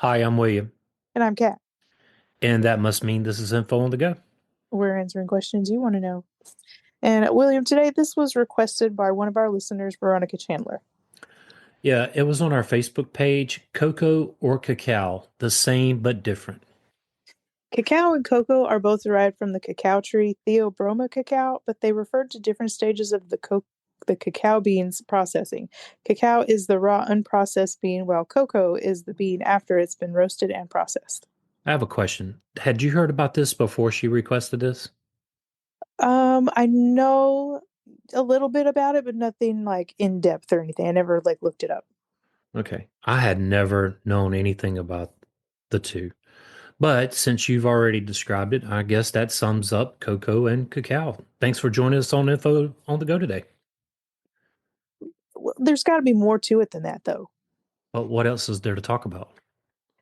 Hi, I'm William, And I'm Kat. and that must mean this is Info on the Go. We're answering questions you want to know. And William, today this was requested by one of our listeners, Veronica Chandler. Yeah, it was on our Facebook page, Cocoa or Cacao, the same but different. Cacao and cocoa are both derived from the cacao tree Theobroma cacao, but they refer to different stages of the cacao bean's processing. Cacao is the raw, unprocessed bean, while cocoa is the bean after it's been roasted and processed. I have a question. Had you heard about this before she requested this? I know a little bit about it, but nothing like in depth or anything. I never like looked it up. Okay. I had never known anything about the two. But since you've already described it, I guess that sums up cocoa and cacao. Thanks for joining us on Info on the Go today. Well, there's got to be more to it than that, though. But what else is there to talk about?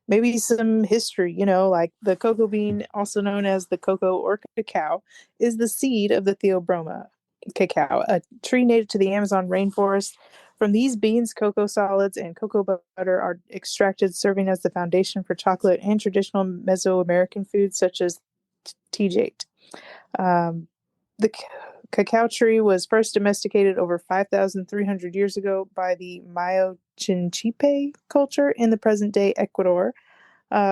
Maybe some history, like the cocoa bean, also known as the cocoa or cacao, is the seed of the Theobroma cacao, a tree native to the Amazon rainforest. From these beans, cocoa solids and cocoa butter are extracted, serving as the foundation for chocolate and traditional Mesoamerican foods such as TJ. Um, the cacao tree was first domesticated over 5,300 years ago by the Mayo Chinchipe culture in the present day Ecuador,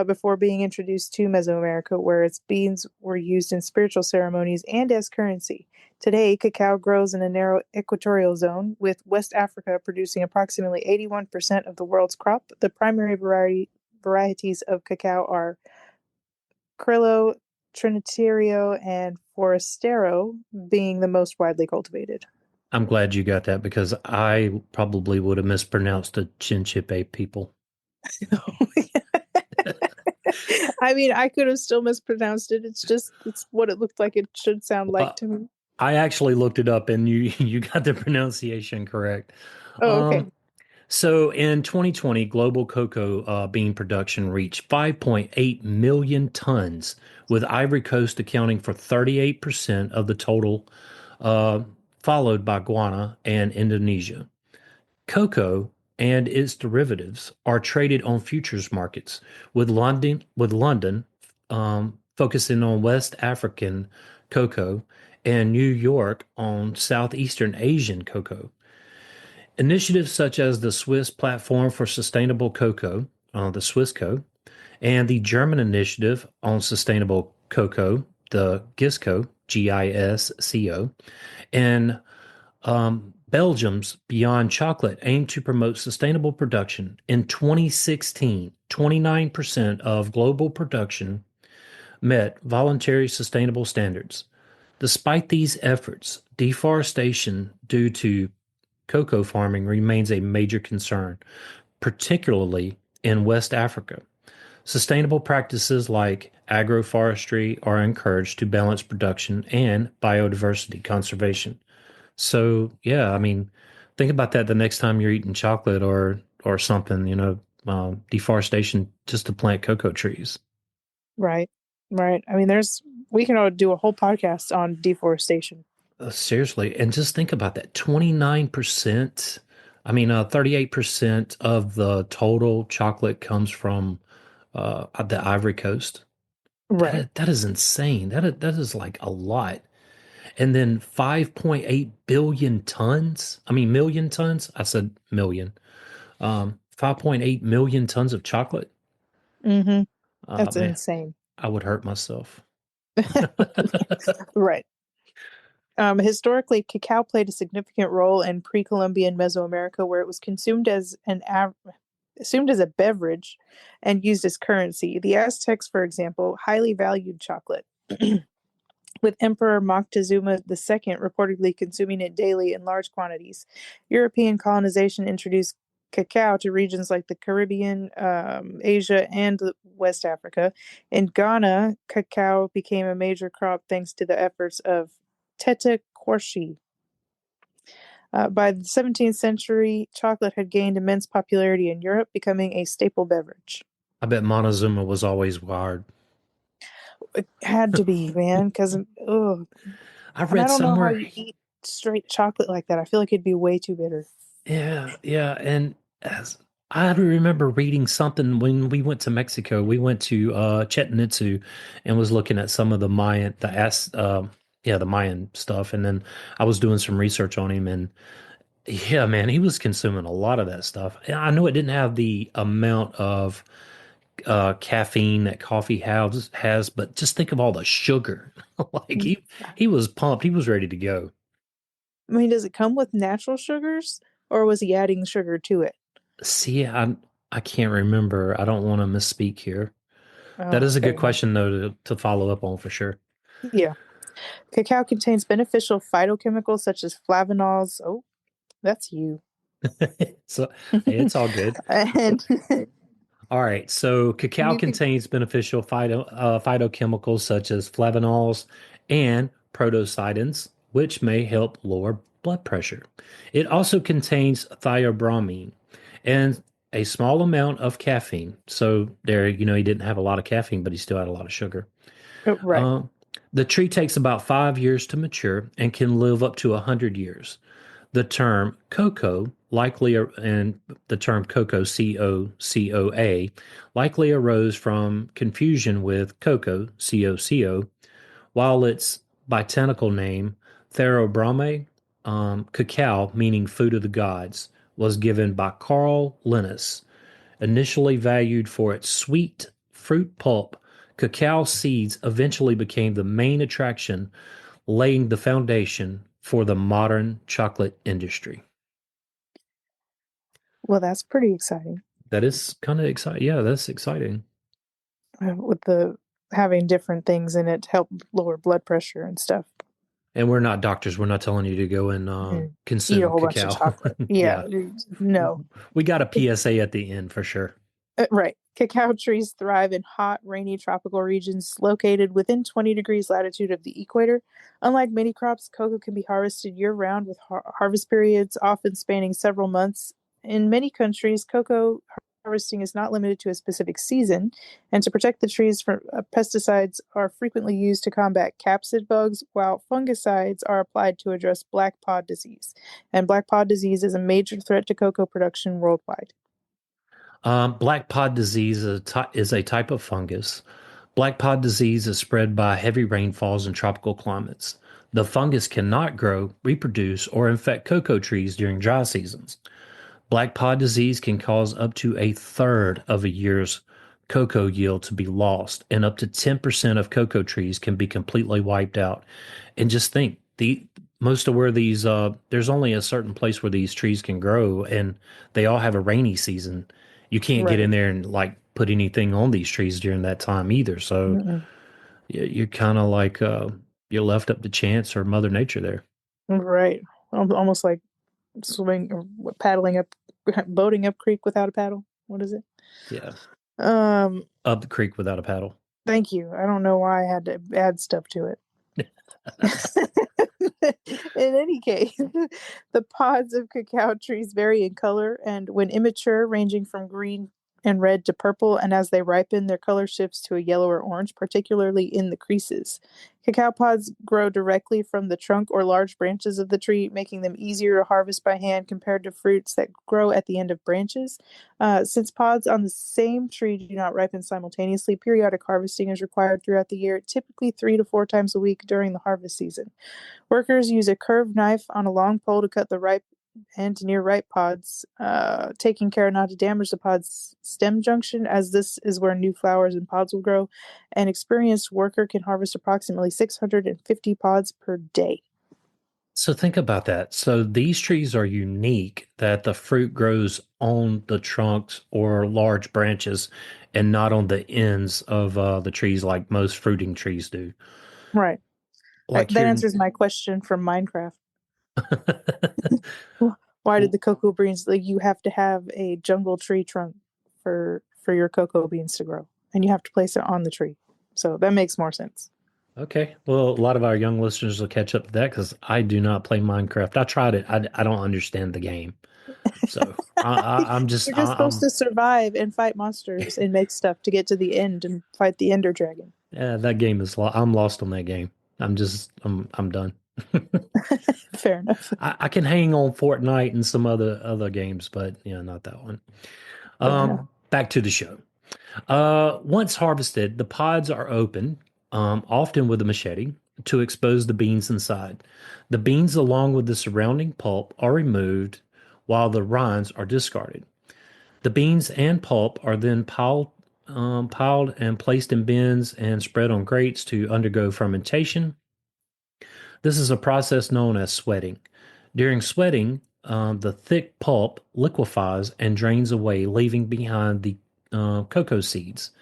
before being introduced to Mesoamerica, where its beans were used in spiritual ceremonies and as currency. Today, cacao grows in a narrow equatorial zone, with West Africa producing approximately 81% of the world's crop. The primary varieties of cacao are Criollo, Trinitario, and Forastero, being the most widely cultivated. I'm glad you got that because I probably would have mispronounced the Chinchipe people. I mean, I could have still mispronounced it. It's what it looked like it should sound like Well, to me. I actually looked it up and you you got the pronunciation correct. Oh, okay. Um, so in 2020, global cocoa bean production reached 5.8 million tons, with Ivory Coast accounting for 38% of the total, uh, followed by Ghana and Indonesia. Cocoa and its derivatives are traded on futures markets, with London focusing on West African cocoa and New York on Southeastern Asian cocoa. Initiatives such as the Swiss Platform for Sustainable Cocoa, the Swissco, and the German Initiative on Sustainable Cocoa, the GISCO, and Belgium's Beyond Chocolate aimed to promote sustainable production. In 2016, 29% of global production met voluntary sustainable standards. Despite these efforts, deforestation due to cocoa farming remains a major concern, particularly in West Africa. Sustainable practices like agroforestry are encouraged to balance production and biodiversity conservation. So, yeah, I mean, think about that the next time you're eating chocolate or something, deforestation just to plant cocoa trees. Right. Right. I mean, we can all do a whole podcast on deforestation. Seriously, and just think about that. 29%, 38% of the total chocolate comes from the Ivory Coast. Right. That is insane. That is like a lot. And then 5.8 billion tons. I mean, million tons. I said million. 5.8 million tons of chocolate. Mm-hmm. That's Man, insane. I would hurt myself. Right. Historically, cacao played a significant role in pre-Columbian Mesoamerica, where it was consumed assumed as a beverage and used as currency. The Aztecs, for example, highly valued chocolate, with Emperor Moctezuma II reportedly consuming it daily in large quantities. European colonization introduced cacao to regions like the Caribbean, Asia, and West Africa. In Ghana, cacao became a major crop thanks to the efforts of Tete Korshi. By the 17th century, chocolate had gained immense popularity in Europe, becoming a staple beverage. I bet Montezuma was always wired. It had to be, man, because, oh, I and I read don't know how somewhere, you eat straight chocolate like that. I feel like it'd be way too bitter. yeah, yeah, and as I remember reading something when we went to Mexico. We went to Chichen Itza and was looking at some of the Mayan, yeah, the Mayan stuff. And then I was doing some research on him, and yeah, man, he was consuming a lot of that stuff. And I know it didn't have the amount of caffeine that coffee has, but just think of all the sugar. Like he was pumped. He was ready to go. I mean, does it come with natural sugars or was he adding sugar to it? See, I can't remember. I don't want to misspeak here. That Oh, is a good fair enough. question though to follow up on for sure. Yeah. Cacao contains beneficial phytochemicals such as flavonols. Oh, that's you. So, hey, it's all good. And All right. So, cacao you could, contains beneficial phytochemicals such as flavonols and protoscidins, which may help lower blood pressure. It also contains theobromine and a small amount of caffeine. So, there, he didn't have a lot of caffeine, but he still had a lot of sugar. right. Uh, the tree takes about 5 years to mature and can live up to 100 years. The term cocoa and the term cocoa, COCOA, likely arose from confusion with cocoa, COCO, while its botanical name, Therobrome, cacao, meaning food of the gods, was given by Carl Linnaeus. Initially valued for its sweet fruit pulp, cacao seeds eventually became the main attraction, laying the foundation for the modern chocolate industry. Well, that's pretty exciting. That is kind of exciting. Yeah, that's exciting. With the having different things in it to help lower blood pressure and stuff. And we're not doctors. We're not telling you to go and And eat a consume whole bunch of cacao. chocolate. Yeah, Yeah, no. we got a PSA at the end for sure. Right. Cacao trees thrive in hot, rainy tropical regions located within 20 degrees latitude of the equator. Unlike many crops, cocoa can be harvested year round with harvest periods often spanning several months. In many countries, cocoa harvesting is not limited to a specific season, and to protect the trees from pesticides are frequently used to combat capsid bugs, while fungicides are applied to address black pod disease. And black pod disease is a major threat to cocoa production worldwide. Black pod disease is a type of fungus. Black pod disease is spread by heavy rainfalls in tropical climates. The fungus cannot grow, reproduce, or infect cocoa trees during dry seasons. Black pod disease can cause up to a third of a year's cocoa yield to be lost, and up to 10% of cocoa trees can be completely wiped out. And just think, the most of where there's only a certain place where these trees can grow, and they all have a rainy season. You can't get in Right. there and like put anything on these trees during that time either. So Mm-mm. you're kind of like you're left up to chance or Mother Nature there. Right. Almost like swimming or paddling up, boating up creek without a paddle. What is it? Yeah, Um, up the creek without a paddle. Thank you. I don't know why I had to add stuff to it. In any case, the pods of cacao trees vary in color, and when immature, ranging from green and red to purple, and as they ripen, their color shifts to a yellow or orange, particularly in the creases. Cacao pods grow directly from the trunk or large branches of the tree, making them easier to harvest by hand compared to fruits that grow at the end of branches. Since pods on the same tree do not ripen simultaneously, periodic harvesting is required throughout the year, typically 3 to 4 times a week during the harvest season. Workers use a curved knife on a long pole to cut the ripe and near ripe pods, taking care not to damage the pod's stem junction, as this is where new flowers and pods will grow. An experienced worker can harvest approximately 650 pods per day. So think about that. So these trees are unique that the fruit grows on the trunks or large branches and not on the ends of the trees like most fruiting trees do. Right. Like That here, answers my question from Minecraft. Why did the cocoa beans, like, you have to have a jungle tree trunk for your cocoa beans to grow, and you have to place it on the tree. So that makes more sense. okay. Well, a lot of our young listeners will catch up to that because I do not play Minecraft. I tried it. I don't understand the game. So I'm just You're just supposed I'm to survive and fight monsters and make stuff to get to the end and fight the Ender Dragon. yeah, that game is I'm lost on that game. I'm done. Fair enough. I can hang on Fortnite and some other games, but yeah, not that one. Fair enough. Back to the show. Once harvested, the pods are open, often with a machete, to expose the beans inside. The beans, along with the surrounding pulp, are removed while the rinds are discarded. The beans and pulp are then piled and placed in bins and spread on grates to undergo fermentation. This is a process known as sweating. During sweating, the thick pulp liquefies and drains away, leaving behind the cocoa seeds.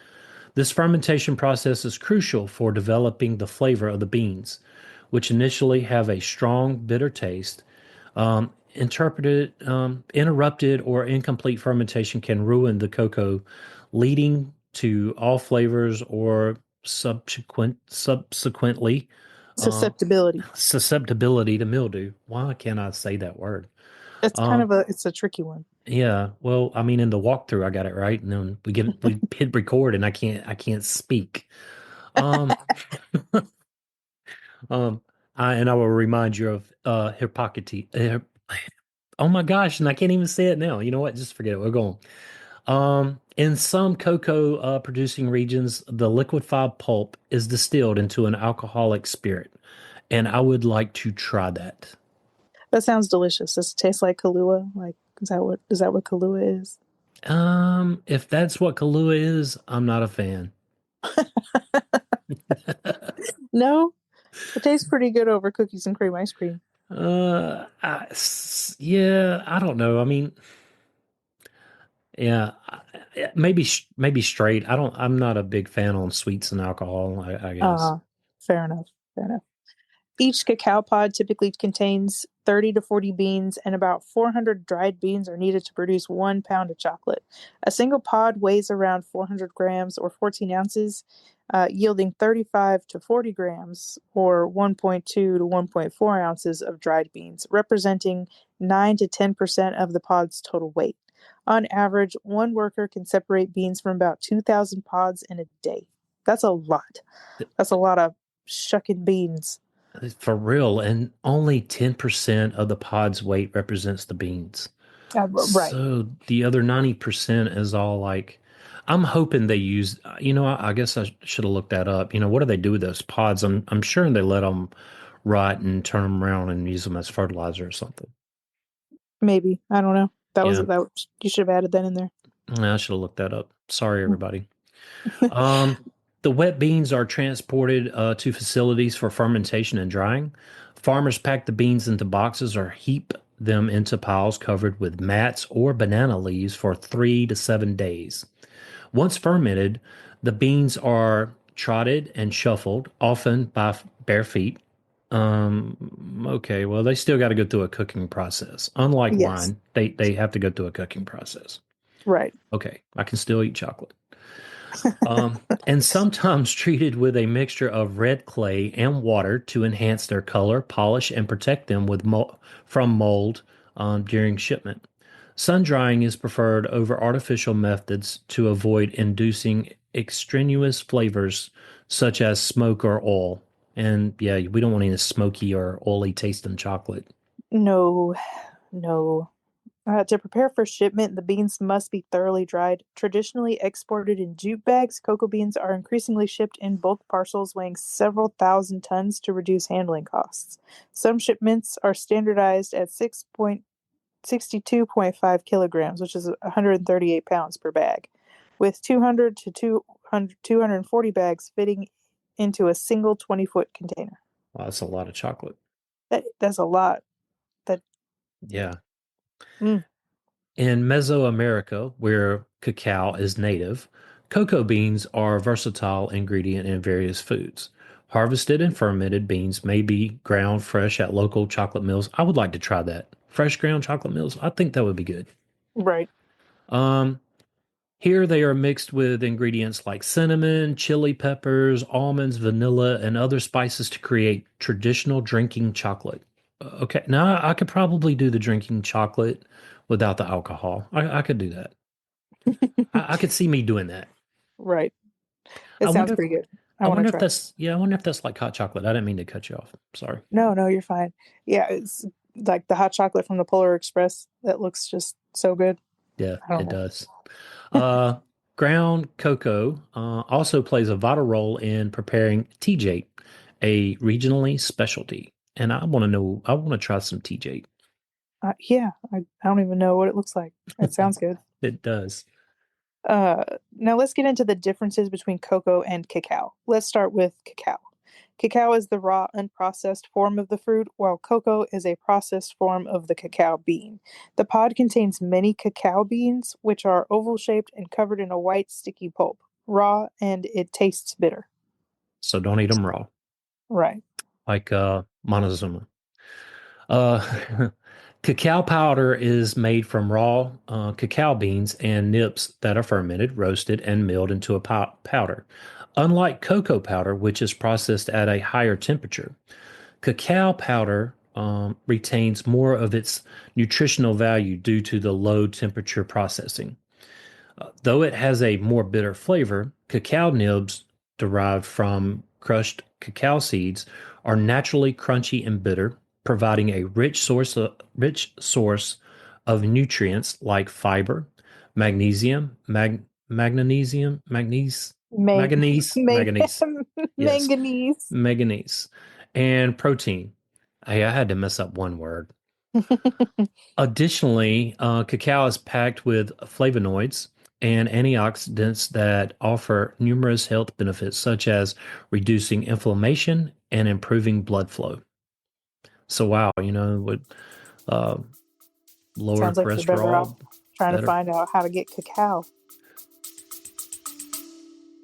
This fermentation process is crucial for developing the flavor of the beans, which initially have a strong, bitter taste. Interrupted or incomplete fermentation can ruin the cocoa, leading to all flavors or subsequently uh, Susceptibility. susceptibility to mildew. Why can't I say that word? It's kind Uh, of it's a tricky one. yeah, well, I mean, in the walkthrough, I got it right, and then we hit record, and I can't speak. Um, um, I will remind you of Hippocrates. Oh my gosh, and I can't even say it now. You know what? Just forget it. We're going. In some cocoa producing regions, the liquefied pulp is distilled into an alcoholic spirit, and I would like to try that. That sounds delicious. Does it taste like Kahlua? Like, is that what Kahlua is? If that's what Kahlua is, I'm not a fan. No, it tastes pretty good over cookies and cream ice cream. Yeah, I don't know. I mean, yeah, maybe straight. I'm not a big fan on sweets and alcohol, I guess. Uh, Fair enough. Fair enough. Each cacao pod typically contains 30 to 40 beans, and about 400 dried beans are needed to produce 1 pound of chocolate. A single pod weighs around 400 grams or 14 ounces, yielding 35 to 40 grams or 1.2 to 1.4 ounces of dried beans, representing 9 to 10% of the pod's total weight. On average, one worker can separate beans from about 2,000 pods in a day. That's a lot. That's a lot of shucking beans. For real, and only 10% of the pod's weight represents the beans. Right. So the other 90% is all like, I'm hoping they use, I guess I should have looked that up. What do they do with those pods? I'm sure they let them rot and turn them around and use them as fertilizer or something. Maybe. I don't know. Yeah, You should have added that in there. I should have looked that up. Sorry, everybody. Um, the wet beans are transported to facilities for fermentation and drying. Farmers pack the beans into boxes or heap them into piles covered with mats or banana leaves for 3 to 7 days. Once fermented, the beans are trotted and shuffled, often by bare feet. Okay, well, they still got to go through a cooking process. Unlike Yes. wine, they have to go through a cooking process. Right. Okay, I can still eat chocolate. And sometimes treated with a mixture of red clay and water to enhance their color, polish, and protect them from mold during shipment. Sun drying is preferred over artificial methods to avoid inducing extraneous flavors such as smoke or oil. And yeah, we don't want any smoky or oily taste in chocolate. No, no. To prepare for shipment, the beans must be thoroughly dried. Traditionally exported in jute bags, cocoa beans are increasingly shipped in bulk parcels weighing several thousand tons to reduce handling costs. Some shipments are standardized at 6.62.5 kilograms, which is 138 pounds per bag, with 200 to 240 bags fitting into a single 20-foot container. Wow, that's a lot of chocolate. That's a lot. That Yeah. mm, In Mesoamerica, where cacao is native, cocoa beans are a versatile ingredient in various foods. Harvested and fermented beans may be ground fresh at local chocolate mills. I would like to try that. Fresh ground chocolate mills. I think that would be good. right. Um, Here they are mixed with ingredients like cinnamon, chili peppers, almonds, vanilla, and other spices to create traditional drinking chocolate. Okay, now I could probably do the drinking chocolate without the alcohol. I could do that. I could see me doing that. Right. I It sounds wonder, pretty good. I I want to wonder if try. I wonder if that's like hot chocolate. I didn't mean to cut you off. Sorry. No, no, you're fine. Yeah, it's like the hot chocolate from the Polar Express that looks just so good. Yeah, I don't it know. does. Uh, Ground cocoa also plays a vital role in preparing TJ, a regionally specialty. And I want to try some TJ. Yeah, I don't even know what it looks like. It sounds good. It does. Uh, Now let's get into the differences between cocoa and cacao. Let's start with cacao. Cacao is the raw, unprocessed form of the fruit, while cocoa is a processed form of the cacao bean. The pod contains many cacao beans, which are oval shaped and covered in a white, sticky pulp. Raw, and it tastes bitter. So don't eat them raw, Right. like Montezuma. Uh, Cacao powder is made from raw cacao beans and nips that are fermented, roasted, and milled into a powder. Unlike cocoa powder, which is processed at a higher temperature, cacao powder retains more of its nutritional value due to the low temperature processing. Though it has a more bitter flavor, cacao nibs derived from crushed cacao seeds are naturally crunchy and bitter, providing a rich source of nutrients like fiber, magnesium, Mang- mang- yes, manganese. manganese, and protein. I had to mess up one word. Additionally, cacao is packed with flavonoids and antioxidants that offer numerous health benefits, such as reducing inflammation and improving blood flow. So, wow, would uh, lower Sounds like you're better off cholesterol, trying to better. find out how to get cacao.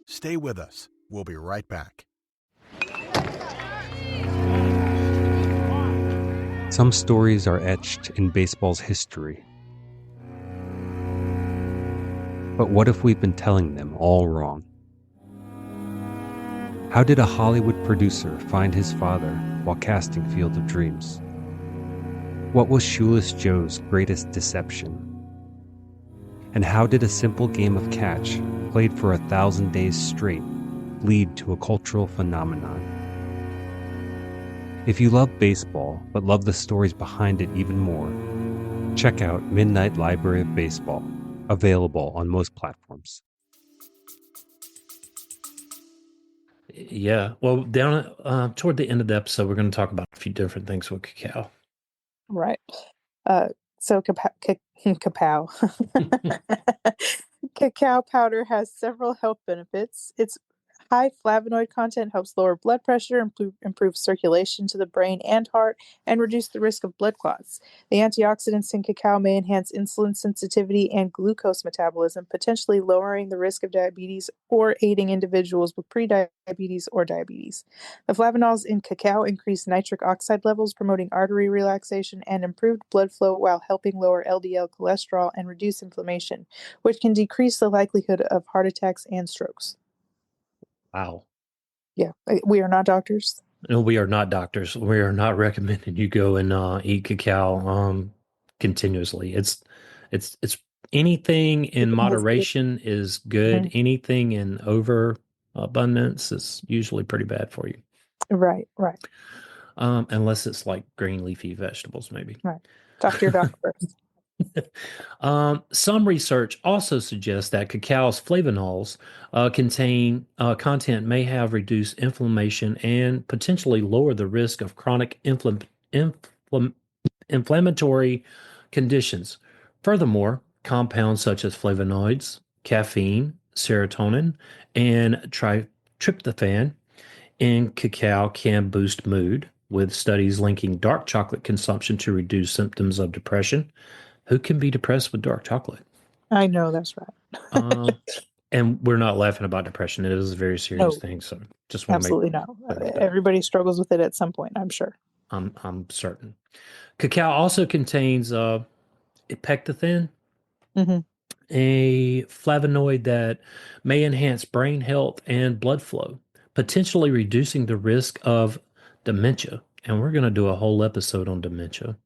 Stay with us. We'll be right back. Some stories are etched in baseball's history. But what if we've been telling them all wrong? How did a Hollywood producer find his father while casting Field of Dreams? What was Shoeless Joe's greatest deception? And how did a simple game of catch, played for 1,000 days straight, lead to a cultural phenomenon? If you love baseball but love the stories behind it even more, check out Midnight Library of Baseball, available on most platforms. Yeah. Well, down toward the end of the episode, we're going to talk about a few different things with cacao. Right. Uh, so cacao. Cacao powder has several health benefits. Its high flavonoid content helps lower blood pressure, improve circulation to the brain and heart, and reduce the risk of blood clots. The antioxidants in cacao may enhance insulin sensitivity and glucose metabolism, potentially lowering the risk of diabetes or aiding individuals with prediabetes or diabetes. The flavonols in cacao increase nitric oxide levels, promoting artery relaxation and improved blood flow while helping lower LDL cholesterol and reduce inflammation, which can decrease the likelihood of heart attacks and strokes. Wow. Yeah, we are not doctors. No, we are not doctors. We are not recommending you go and eat cacao continuously. It's anything in Keeping his good. moderation is good. Mhm. Anything in overabundance is usually pretty bad for you. Right, right, Unless it's like green leafy vegetables, maybe. right. Talk to your doctor first. Some research also suggests that cacao's flavonols content may have reduced inflammation and potentially lower the risk of chronic inflammatory conditions. Furthermore, compounds such as flavonoids, caffeine, serotonin, and tryptophan in cacao can boost mood, with studies linking dark chocolate consumption to reduce symptoms of depression. Who can be depressed with dark chocolate? I know that's right. Um, and we're not laughing about depression. It is a very serious No, thing. So just want to make absolutely not. clear with that. Everybody struggles with it at some point, I'm sure. I'm certain. Cacao also contains epectithin, Hmm. a flavonoid that may enhance brain health and blood flow, potentially reducing the risk of dementia. And we're going to do a whole episode on dementia.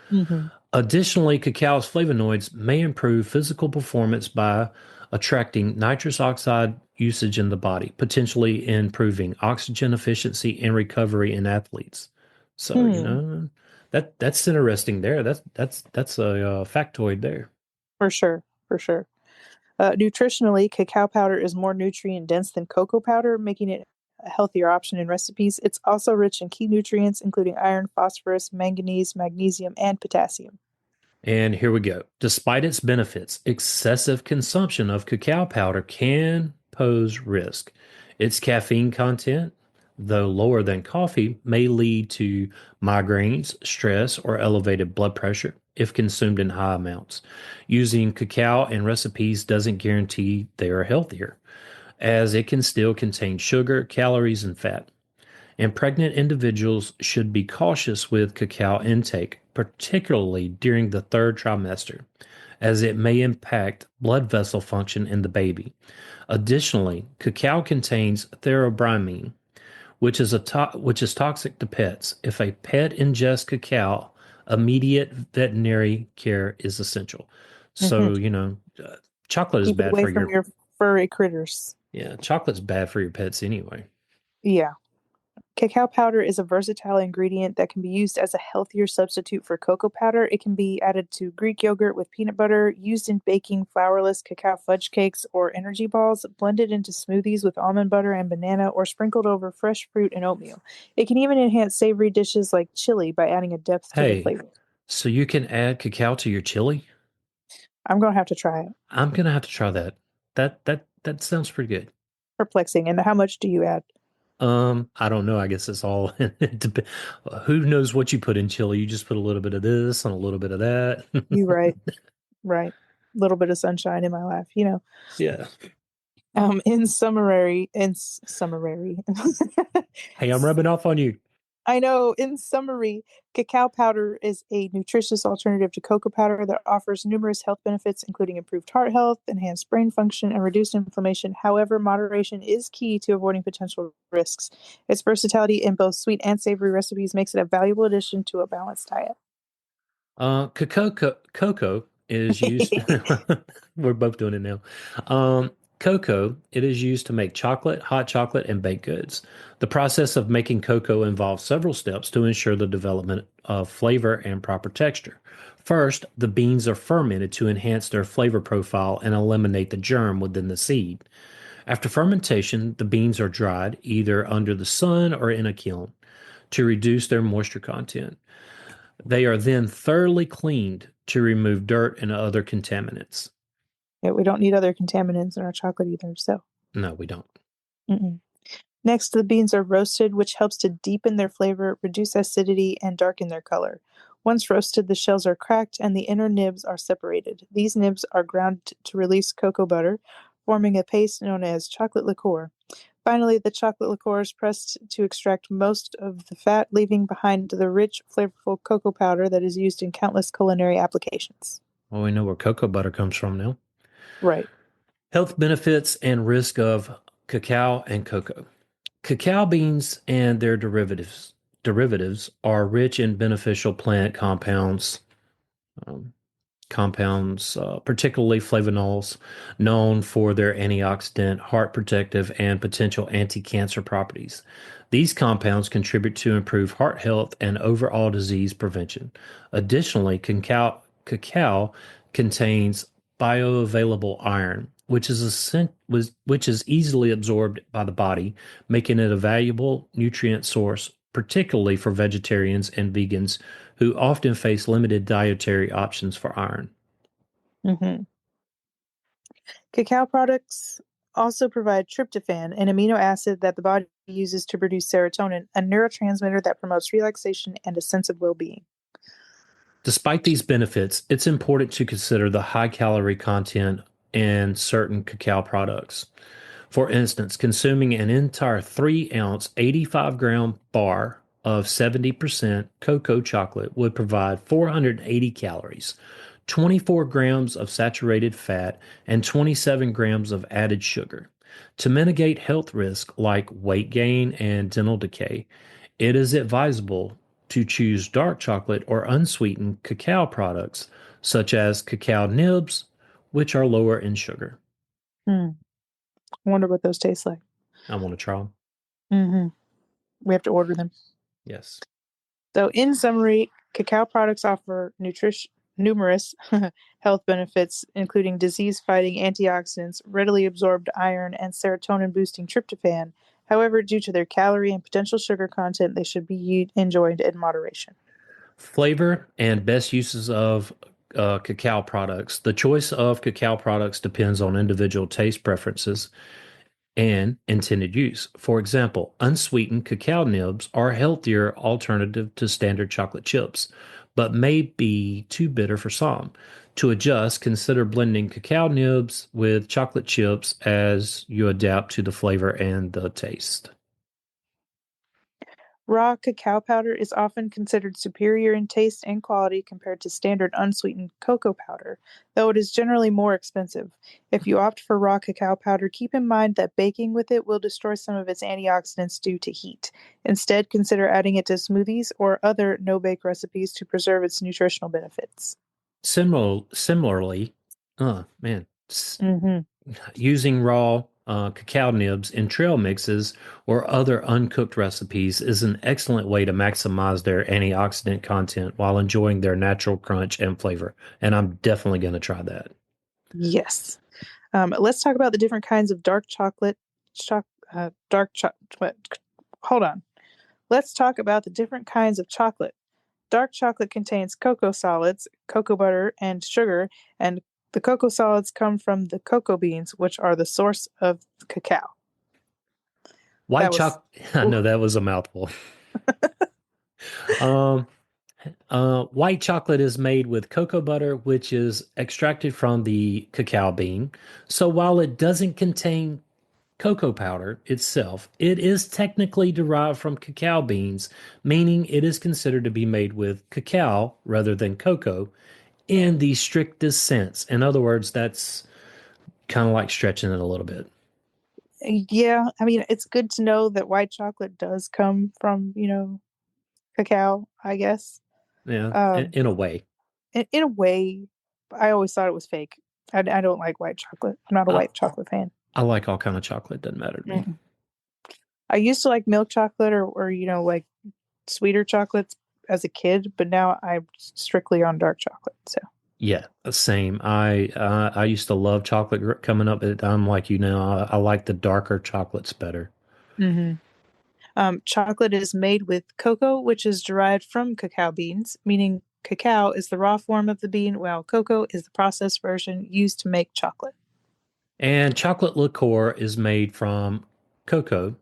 Hmm. Additionally, cacao's flavonoids may improve physical performance by attracting nitrous oxide usage in the body, potentially improving oxygen efficiency and recovery in athletes. So, Hmm. that's interesting there. That's a factoid there. For sure. For sure. Nutritionally, cacao powder is more nutrient dense than cocoa powder, making it a healthier option in recipes. It's also rich in key nutrients, including iron, phosphorus, manganese, magnesium, and potassium. And here we go. Despite its benefits, excessive consumption of cacao powder can pose risk. Its caffeine content, though lower than coffee, may lead to migraines, stress, or elevated blood pressure if consumed in high amounts. Using cacao in recipes doesn't guarantee they are healthier, as it can still contain sugar, calories, and fat. And pregnant individuals should be cautious with cacao intake, particularly during the third trimester, as it may impact blood vessel function in the baby. Additionally, cacao contains theobromine, which is toxic to pets. If a pet ingests cacao, immediate veterinary care is essential. Hmm. So, chocolate is Keep it bad away for from your your furry critters. yeah, chocolate's bad for your pets anyway. Yeah. Cacao powder is a versatile ingredient that can be used as a healthier substitute for cocoa powder. It can be added to Greek yogurt with peanut butter, used in baking flourless cacao fudge cakes or energy balls, blended into smoothies with almond butter and banana, or sprinkled over fresh fruit and oatmeal. It can even enhance savory dishes like chili by adding a depth to the Hey, flavor. so you can add cacao to your chili? I'm going to have to try it. I'm gonna have to try that. That sounds pretty good. Perplexing. And how much do you add? I don't know. I guess it's all who knows what you put in chili. You just put a little bit of this and a little bit of that. You right, right. A little bit of sunshine in my life. Yeah. In summary, Hey, I'm rubbing off on you. I know, in summary, cacao powder is a nutritious alternative to cocoa powder that offers numerous health benefits, including improved heart health, enhanced brain function, and reduced inflammation. However, moderation is key to avoiding potential risks. Its versatility in both sweet and savory recipes makes it a valuable addition to a balanced diet. Cocoa is used. We're both doing it now. Cocoa, it is used to make chocolate, hot chocolate, and baked goods. The process of making cocoa involves several steps to ensure the development of flavor and proper texture. First, the beans are fermented to enhance their flavor profile and eliminate the germ within the seed. After fermentation, the beans are dried either under the sun or in a kiln to reduce their moisture content. They are then thoroughly cleaned to remove dirt and other contaminants. Yeah, we don't need other contaminants in our chocolate either, so. No, we don't. Mm-mm. Next, the beans are roasted, which helps to deepen their flavor, reduce acidity, and darken their color. Once roasted, the shells are cracked and the inner nibs are separated. These nibs are ground to release cocoa butter, forming a paste known as chocolate liqueur. Finally, the chocolate liqueur is pressed to extract most of the fat, leaving behind the rich, flavorful cocoa powder that is used in countless culinary applications. Well, we know where cocoa butter comes from now. Right. Health benefits and risk of cacao and cocoa. Cacao beans and their derivatives are rich in beneficial plant um, compounds, particularly flavonols, known for their antioxidant, heart protective, and potential anti-cancer properties. These compounds contribute to improved heart health and overall disease prevention. Additionally, cacao contains bioavailable iron, which is easily absorbed by the body, making it a valuable nutrient source, particularly for vegetarians and vegans who often face limited dietary options for iron. Mm-hmm. Cacao products also provide tryptophan, an amino acid that the body uses to produce serotonin, a neurotransmitter that promotes relaxation and a sense of well being. Despite these benefits, it's important to consider the high calorie content in certain cacao products. For instance, consuming an entire 3-ounce, 85-gram bar of 70% cocoa chocolate would provide 480 calories, 24 grams of saturated fat, and 27 grams of added sugar. To mitigate health risks like weight gain and dental decay, it is advisable to choose dark chocolate or unsweetened cacao products, such as cacao nibs, which are lower in sugar. Hmm. I wonder what those taste like. I want to try them. Mm-hmm. We have to order them. Yes. So, in summary, cacao products offer numerous health benefits, including disease-fighting antioxidants, readily absorbed iron, and serotonin-boosting tryptophan. However, due to their calorie and potential sugar content, they should be enjoyed in moderation. Flavor and best uses of cacao products. The choice of cacao products depends on individual taste preferences and intended use. For example, unsweetened cacao nibs are a healthier alternative to standard chocolate chips, but may be too bitter for some. To adjust, consider blending cacao nibs with chocolate chips as you adapt to the flavor and the taste. Raw cacao powder is often considered superior in taste and quality compared to standard unsweetened cocoa powder, though it is generally more expensive. If you opt for raw cacao powder, keep in mind that baking with it will destroy some of its antioxidants due to heat. Instead, consider adding it to smoothies or other no-bake recipes to preserve its nutritional benefits. Similarly, man, Mm-hmm. using raw cacao nibs in trail mixes or other uncooked recipes is an excellent way to maximize their antioxidant content while enjoying their natural crunch and flavor. And I'm definitely going to try that. Yes. Let's talk about the different kinds of dark chocolate. Hold on. Let's talk about the different kinds of chocolate. Dark chocolate contains cocoa solids, cocoa butter, and sugar, and the cocoa solids come from the cocoa beans, which are the source of cacao. White That was chocolate, I know that was a mouthful. um, White chocolate is made with cocoa butter, which is extracted from the cacao bean. So while it doesn't contain cocoa powder itself, it is technically derived from cacao beans, meaning it is considered to be made with cacao rather than cocoa in the strictest sense. In other words, that's kind of like stretching it a little bit. Yeah, I mean, it's good to know that white chocolate does come from, cacao, I guess. Yeah, Um, in a way. in a way, I always thought it was fake. I don't like white chocolate. I'm not a I, white chocolate fan. I like all kind of chocolate. Doesn't matter to me. Mm. I used to like milk chocolate or like sweeter chocolates as a kid, but now I'm strictly on dark chocolate. So Yeah, same. I used to love chocolate coming up, but I'm like you now. I like the darker chocolates better. hmm chocolate is made with cocoa, which is derived from cacao beans, meaning cacao is the raw form of the bean, while cocoa is the processed version used to make chocolate. And chocolate liqueur is made from cocoa,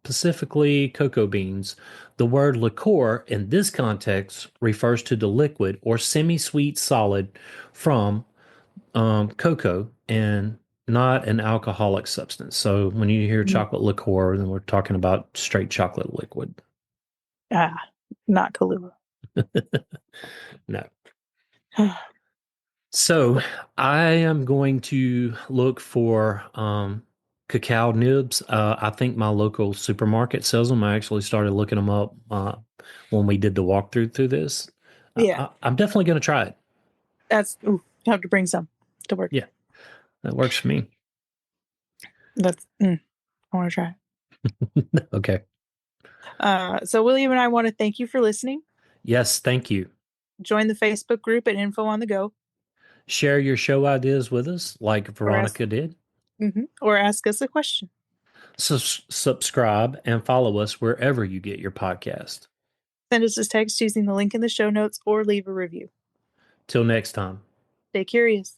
specifically cocoa beans. The word liqueur in this context refers to the liquid or semi-sweet solid from cocoa and not an alcoholic substance. So when you hear Mm. chocolate liqueur, then we're talking about straight chocolate liquid. Ah, not Kahlua. No. So I am going to look for cacao nibs. I think my local supermarket sells them. I actually started looking them up when we did the walkthrough through this. Yeah, I'm definitely going to try it. you have to bring some to work. Yeah, that works for me. I want to try Okay. it. So William and I want to thank you for listening. Yes, thank you. Join the Facebook group at Info on the Go. Share your show ideas with us, like Veronica did. Or ask us a question. Subscribe and follow us wherever you get your podcast. Send us a text using the link in the show notes or leave a review. Till next time. Stay curious.